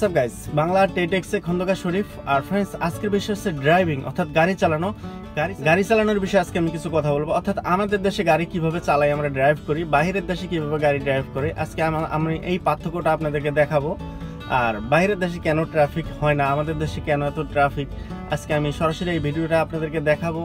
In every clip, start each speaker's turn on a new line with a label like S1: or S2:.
S1: WhatsApp guys, Bangla টেটেক্সে Khandakar শরীফ। আর friends, আজকের বিষয় হচ্ছে ড্রাইভিং অর্থাৎ গাড়ি চালানো। গাড়ি চালানোর বিষয়ে আজকে আমি কিছু কথা বলবো, অর্থাৎ আমাদের দেশে গাড়ি কিভাবে চালাই, আমরা ড্রাইভ করি, বাইরের দেশে কিভাবে গাড়ি ড্রাইভ করে। আজকে আমি এই পার্থক্যটা আপনাদেরকে দেখাবো। আর বাইরের দেশে কেন ট্রাফিক হয় না, আমাদের দেশে কেন এত ট্রাফিক, আজকে আমি সরাসরি এই ভিডিওটা আপনাদেরকে দেখাবো।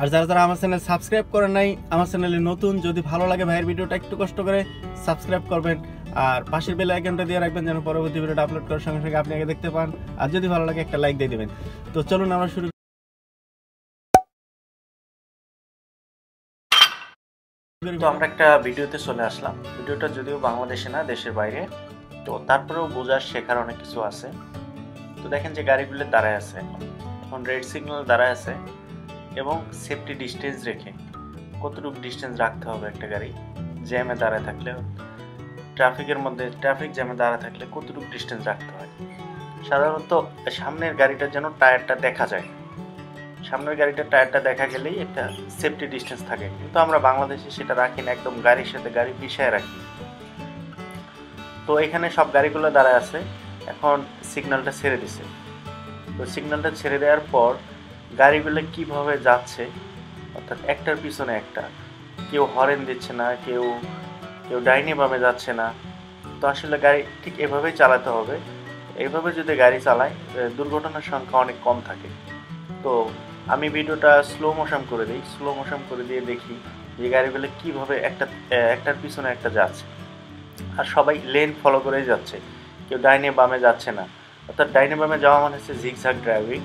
S1: আর যারা যারা আমার চ্যানেল সাবস্ক্রাইব করেন নাই, আমার চ্যানেলে নতুন, যদি ভালো লাগে ভাইয়ের ভিডিওটা একটু কষ্ট করে সাবস্ক্রাইব করবেন আর পাশের বেল আইকনটা দিয়ে রাখবেন যেন পরবর্তী ভিডিওটা আপলোড করার সঙ্গে সঙ্গে আপনি আগে দেখতে পান। আর যদি ভালো লাগে একটা লাইক দিয়ে দিবেন। তো চলুন আমরা শুরু। তো আমরা একটা ভিডিওতে চলে আসলাম। ভিডিওটা যদিও বাংলাদেশে না, দেশের বাইরে, তো তারপরেও বোঝার শেখার অনেক কিছু আছে। তো দেখেন যে গাড়িগুলো দাঁড়ায় আছে, এখন রেড সিগন্যাল দাঁড়ায় আছে এবং সেফটি ডিস্টেন্স রেখে কতটুকু ডিস্টেন্স রাখতে হবে একটা গাড়ি জ্যামে দাঁড়ায় থাকলে, ট্রাফিকের মধ্যে ট্রাফিক জ্যামে দাঁড়ায় থাকলে কতটুকু ডিস্টেন্স রাখতে হয়। সাধারণত সামনের গাড়িটার যেন টায়ারটা দেখা যায়, সামনের গাড়িটার টায়ারটা দেখা গেলেই একটা সেফটি ডিস্টেন্স থাকে, কিন্তু আমরা বাংলাদেশে সেটা রাখি না, একদম গাড়ির সাথে গাড়ি মিশিয়ে রাখি। তো এখানে সব গাড়িগুলো দাঁড়ায় আছে, এখন সিগন্যালটা ছেড়ে দিছে। তো সিগন্যালটা ছেড়ে দেওয়ার পর গাড়িগুলো কিভাবে যাচ্ছে, অর্থাৎ একটার পিছনে একটা, কেউ হর্ন দিচ্ছে না, কেউ ডাইনে বামে যাচ্ছে না। তো আসলে গাড়ি ঠিক এভাবেই চালাতে হবে। এইভাবে যদি গাড়ি চালায় দুর্ঘটনার সংখ্যা অনেক কম থাকে। তো আমি ভিডিওটা স্লো মোশন করে দিই, স্লো মোশন করে দিয়ে দেখি যে গাড়িগুলো কীভাবে একটার পিছনে একটা যাচ্ছে, আর সবাই লেন ফলো করেই যাচ্ছে, কেউ ডাইনে বামে যাচ্ছে না। অর্থাৎ ডাইনে বামে যাওয়া মানে হচ্ছে জিগজ্যাগ ড্রাইভিং।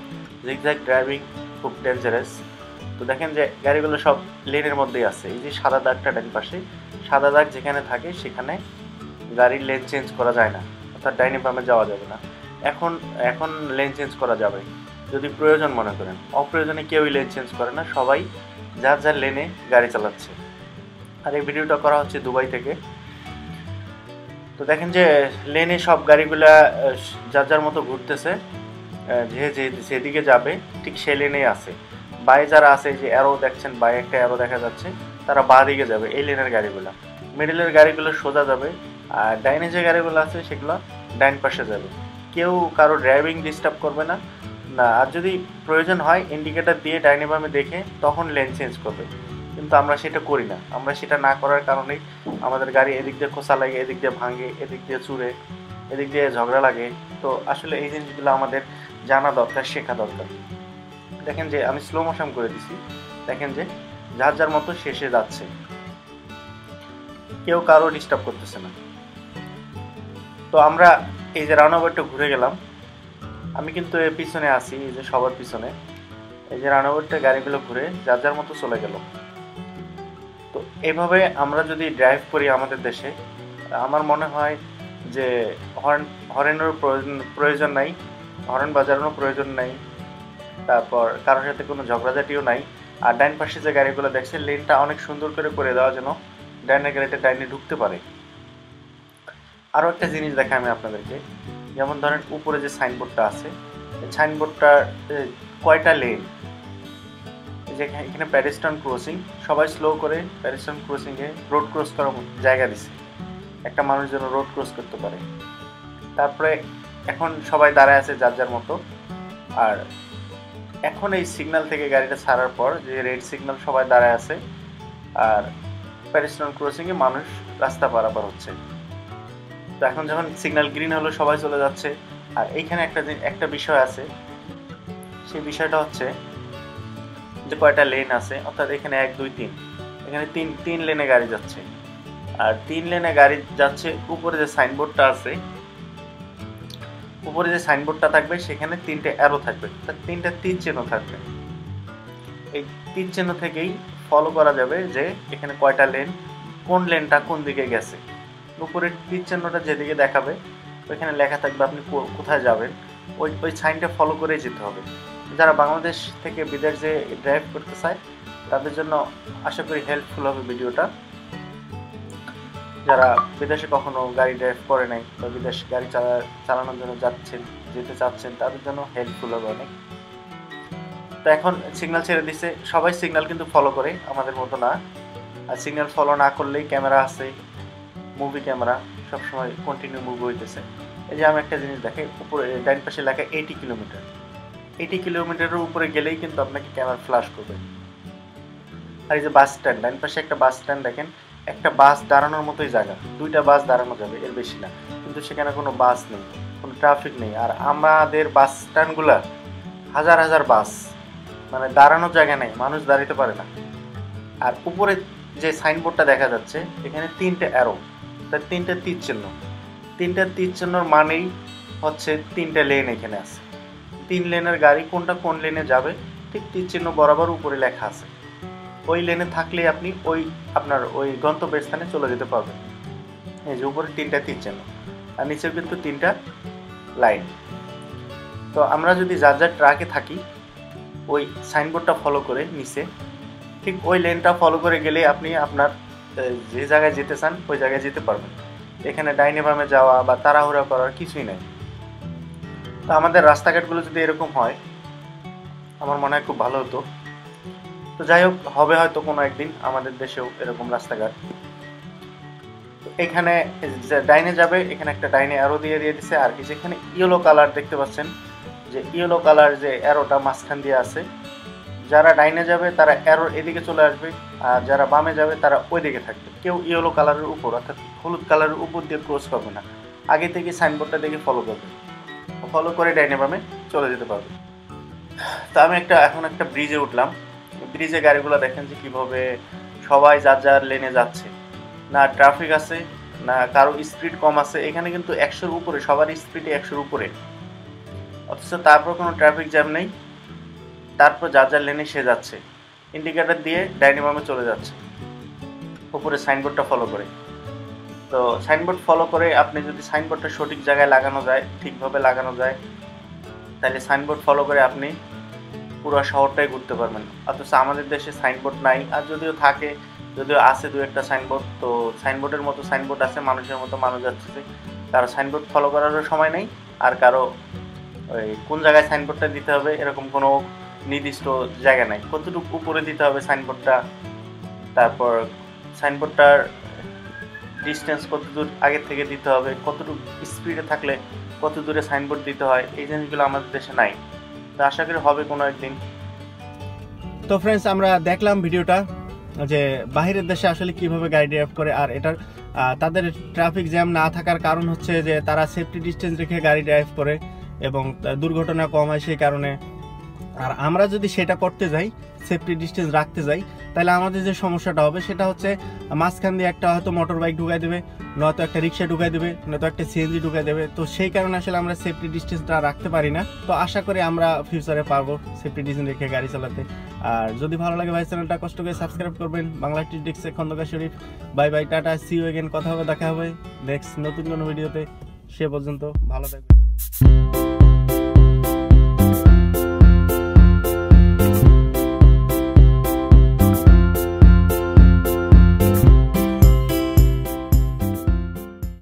S1: জিগজ্যাগ ড্রাইভিং খুব ডেঞ্জারাস। তো দেখেন যে গাড়িগুলো সব লেনের মধ্যেই আছে। এই যে সাদা দাগটা ডান পাশে, সাদা দাগ যেখানে থাকে সেখানে গাড়ির লেন চেঞ্জ করা যায় না, অর্থাৎ ডাইনে বামে যাওয়া যাবে না। এখন লেন চেঞ্জ করা যাবে যদি প্রয়োজন মনে করেন, অপ্রয়োজনে কেউই লেন চেঞ্জ করে না, সবাই যার যার লেনে গাড়ি চালাচ্ছে। আর এই ভিডিওটা করা হচ্ছে দুবাই থেকে। তো দেখেন যে লেনে সব গাড়িগুলা যার যার মতো ঘুরতেছে, যেদিকে যাবে ঠিক সে লেনেই আছে। বায়ে যারা আছে, যে অ্যারো দেখছেন, বায়ে একটা অ্যারো দেখা যাচ্ছে, তারা বাঁ দিকে যাবে এই লেনের গাড়িগুলো, মিডলের গাড়িগুলো সোজা যাবে, আর ডাইনে যে গাড়িগুলো আছে সেগুলো ডাইন পাশে যাবে। কেউ কারো ড্রাইভিং ডিস্টার্ব করবে না। আর যদি প্রয়োজন হয় ইন্ডিকেটার দিয়ে ডাইনে বামে দেখে তখন লেন চেঞ্জ করবে, কিন্তু আমরা সেটা করি না। আমরা সেটা না করার কারণেই আমাদের গাড়ি এদিক দিয়ে খোঁচা লাগে, এদিক দিয়ে ভাঙে, এদিক দিয়ে চুরে, এদিক দিয়ে ঝগড়া লাগে। তো আসলে এই জিনিসগুলো আমাদের জানা দরকার, শেখা দরকার। দেখেন যে আমি স্লো মোশন করে দিছি, দেখেন যে যার যার মতো শেষে যাচ্ছে, কেউ কারো ডিস্টার্ব করতেছে না। তো আমরা এই যে রানাওয়েটা ঘুরে গেলাম, আমি কিন্তু এর পিছনে আছি, এই যে সবার পিছনে, এই যে রানাওয়েটা গাড়িগুলো ঘুরে যার যার মতো চলে গেল। তো এভাবে আমরা যদি ড্রাইভ করি আমাদের দেশে, আমার মনে হয় যে হর্নের প্রয়োজন নাই, হর্ন বাজানোর প্রয়োজন নাই, তারপর কারোর সাথে কোনো ঝগড়াঝাটিও নাই। আর ডাইন পাশে যে গাড়িগুলো দেখছে, লেনটা অনেক সুন্দর করে দেওয়া যেন ডাইনের গাড়িটা ডাইনে ঢুকতে পারে। আরও একটা জিনিস দেখা আমি আপনাদেরকে, যেমন ধরেন উপরে যে সাইনবোর্ডটা আছে, সাইনবোর্ডটার কয়টা লেন, যে এখানে প্যাডেস্ট্রিয়ান ক্রসিং, সবাই স্লো করে প্যাডেস্ট্রিয়ান ক্রসিংয়ে রোড ক্রস করার জায়গা দিছে, একটা মানুষ যেন রোড ক্রস করতে পারে। তারপরে এখন সবাই দাঁড়ায় আছে যার যার মতো। আর এখন এই সিগন্যাল থেকে গাড়িটা ছাড়ার পর যে রেড সিগন্যাল, সবাই দাঁড়ায় আছে, আর প্যাডেস্ট্রিয়ান ক্রসিংয়ে মানুষ রাস্তা পারাপার হচ্ছে। তো এখন যখন সিগন্যাল গ্রিন হলো সবাই চলে যাচ্ছে। আর এইখানে একটা বিষয় আছে, সেই বিষয়টা হচ্ছে যে কয়টা লেন আছে, অর্থাৎ এখানে 1 2 3, এখানে তিন লেনে গাড়ি যাচ্ছে। আর 3 লেনে গাড়ি যাচ্ছে, উপরে যে সাইনবোর্ডটা আছে, উপরে যে সাইনবোর্ডটা থাকবে সেখানে 3টে অ্যারো থাকবে, অর্থাৎ 3টা তীর চিহ্ন থাকবে। এই তীর চিহ্ন থেকেই ফলো করা যাবে যে এখানে কয়টা লেন, কোন লেনটা কোন দিকে গেছে। উপরের তীর চিহ্নটা যেদিকে দেখাবে ওইখানে লেখা থাকবে আপনি কোথায় যাবেন, ওই সাইনটা ফলো করেই যেতে হবে। যারা বাংলাদেশ থেকে বিদেশে ড্রাইভ করতে চায় তাদের জন্য আশা করি হেল্পফুল হবে ভিডিওটা। যারা বিদেশে কখনো গাড়ি ড্রাইভ করে নাই বা বিদেশ গাড়ি চালানোর জন্য যেতে চাচ্ছেন, তাদের জন্য হেল্পফুল হবে অনেক। তো এখন সিগন্যাল ছেড়ে দিছে, সবাই সিগন্যাল কিন্তু ফলো করে, আমাদের মতো না। আর সিগন্যাল ফলো না করলেই ক্যামেরা আছে, মুভি ক্যামেরা সবসময় কন্টিনিউ মুভি হইতেছে, এই যে আমি একটা জিনিস দেখাই, উপরে ডাইন পাশে লেখা 80 কিলোমিটার। 80 কিলোমিটারের উপরে গেলেই কিন্তু আপনাকে ক্যামেরা ফ্ল্যাশ করবে। আর এই যে বাস স্ট্যান্ড, ডাইন পাশে একটা বাস স্ট্যান্ড দেখেন, একটা বাস দাঁড়ানোর মতোই জায়গা, 2টা বাস দাঁড়ানো যাবে, এর বেশি না। কিন্তু সেখানে কোনো বাস নেই, কোনো ট্রাফিক নেই। আর আমাদের বাস স্ট্যান্ডগুলা হাজার হাজার বাস, মানে দাঁড়ানোর জায়গা নেই, মানুষ দাঁড়াতে পারে না। আর উপরে যে সাইনবোর্ডটা দেখা যাচ্ছে, এখানে 3টে অ্যারো, তার 3টে তীর চিহ্ন। 3টে তীর চিহ্নর মানেই হচ্ছে 3টে লেন এখানে আছে। 3 লেনের গাড়ি কোনটা কোন লেনে যাবে ঠিক তীর চিহ্ন বরাবর উপরে লেখা আছে। ওই লেনে থাকলে আপনি আপনার ওই গন্তব্যের স্থানে চলে যেতে পারবেন। এই যে উপরে 3টা তীর চিহ্ন, আর নিচেও কিন্তু 3টা লাইন। তো আমরা যদি যার যার ট্রাকে থাকি, ওই সাইনবোর্ডটা ফলো করে নিচে ঠিক ওই লেনটা ফলো করে গেলে আপনি আপনার যে জায়গায় যেতে চান ওই জায়গায় যেতে পারবেন। এখানে ডাইনে বামে যাওয়া বা তাড়াহুড়া করার কিছুই নাই। তো আমাদের রাস্তাঘাটগুলো যদি এরকম হয়, আমার মনে হয় খুব ভালো হতো। তো যাই হোক, হবে হয়তো কোনো একদিন আমাদের দেশেও এরকম রাস্তাঘাট। এখানে ডাইনে যাবে, এখানে একটা ডাইনে অ্যারো দিয়ে দিছে। আর কি যেখানে ইয়েলো কালার দেখতে পাচ্ছেন, যে ইয়েলো কালার যে অ্যারোটা মাঝখান দিয়ে আছে, যারা ডাইনে যাবে তারা অ্যারোর এদিকে চলে আসবে, আর যারা বামে যাবে তারা ওই দিকে থাকবে। কেউ ইয়েলো কালারের উপর অর্থাৎ হলুদ কালারের উপর দিয়ে ক্রস করবে না, আগে থেকে সাইনবোর্ডটা দেখে ফলো করবে, ফলো করে ডাইনে বামে চলে যেতে পারবে। তো আমি এখন একটা ব্রিজে উঠলাম। ব্রিজে গাড়িগুলো দেখেন যে কীভাবে সবাই যার যার লেনে যাচ্ছে, না ট্রাফিক আছে না কারো স্পিড কম আছে। এখানে কিন্তু 100-র উপরে, সবার স্পিডে 100-র উপরে, অথচ তারপর কোনো ট্রাফিক জ্যাম নেই। তারপর যার যার লেনে সে যাচ্ছে, ইন্ডিকেটার দিয়ে ডাইনে বামে চলে যাচ্ছে উপরে সাইনবোর্ডটা ফলো করে। তো সাইনবোর্ড ফলো করে আপনি যদি সাইনবোর্ডটা সঠিক জায়গায় লাগানো যায়, ঠিকভাবে লাগানো যায়, তাহলে সাইনবোর্ড ফলো করে আপনি পুরো শহরটাই ঘুরতে পারবেন। অথচ আমাদের দেশে সাইনবোর্ড নাই, আর যদিও থাকে, যদিও আছে 2-একটা সাইনবোর্ড, তো সাইনবোর্ডের মতো সাইনবোর্ড আছে, মানুষের মতো মানুষ যাচ্ছে। কারো সাইনবোর্ড ফলো করারও সময় নেই, আর কারো ওই কোন জায়গায় সাইনবোর্ডটা দিতে হবে এরকম কোনো নির্দিষ্ট জায়গা নাই। কতটুকু উপরে দিতে হবে সাইনবোর্ডটা, তারপর সাইনবোর্ডটার ডিস্টেন্স কত দূর আগে থেকে দিতে হবে, কতটুকু স্পিডে থাকলে কত দূরে সাইনবোর্ড দিতে হয়, এই জিনিসগুলো আমাদের দেশে নাই। তো আশা করি হবে কোনো একদিন। তো ফ্রেন্ডস, আমরা দেখলাম ভিডিওটা যে বাহিরের দেশে আসলে কিভাবে গাড়ি ড্রাইভ করে। আর এটার তাদের ট্রাফিক জ্যাম না থাকার কারণ হচ্ছে যে তারা সেফটি ডিস্টেন্স রেখে গাড়ি ড্রাইভ করে এবং দুর্ঘটনা কম হয় সেই কারণে। আর আমরা যদি সেটা করতে যাই, সেফটি ডিস্টেন্স রাখতে যাই, তাহলে আমাদের যে সমস্যাটা হবে সেটা হচ্ছে মাঝখান দিয়ে একটা হয়তো মোটর বাইক ঢুকাই দেবে, নয়তো একটা রিক্সা ঢুকাই দেবে, নয়তো একটা সিএনজি ঢুকাই দেবে। তো সেই কারণে আসলে আমরা সেফটি ডিস্টেন্সটা রাখতে পারি না। তো আশা করি আমরা ফিউচারে পারবো সেফটি ডিস্টেন্স রেখে গাড়ি চালাতে। আর যদি ভালো লাগে ভাই, চ্যানেলটা কষ্ট করে সাবস্ক্রাইব করবেন। বাংলা টিডিক্সে Khandakar Sharif, bye bye, tata, see you again. কথা হবে, দেখা হবে নেক্সট নতুন কোনো ভিডিওতে। সে পর্যন্ত ভালো থাকবেন।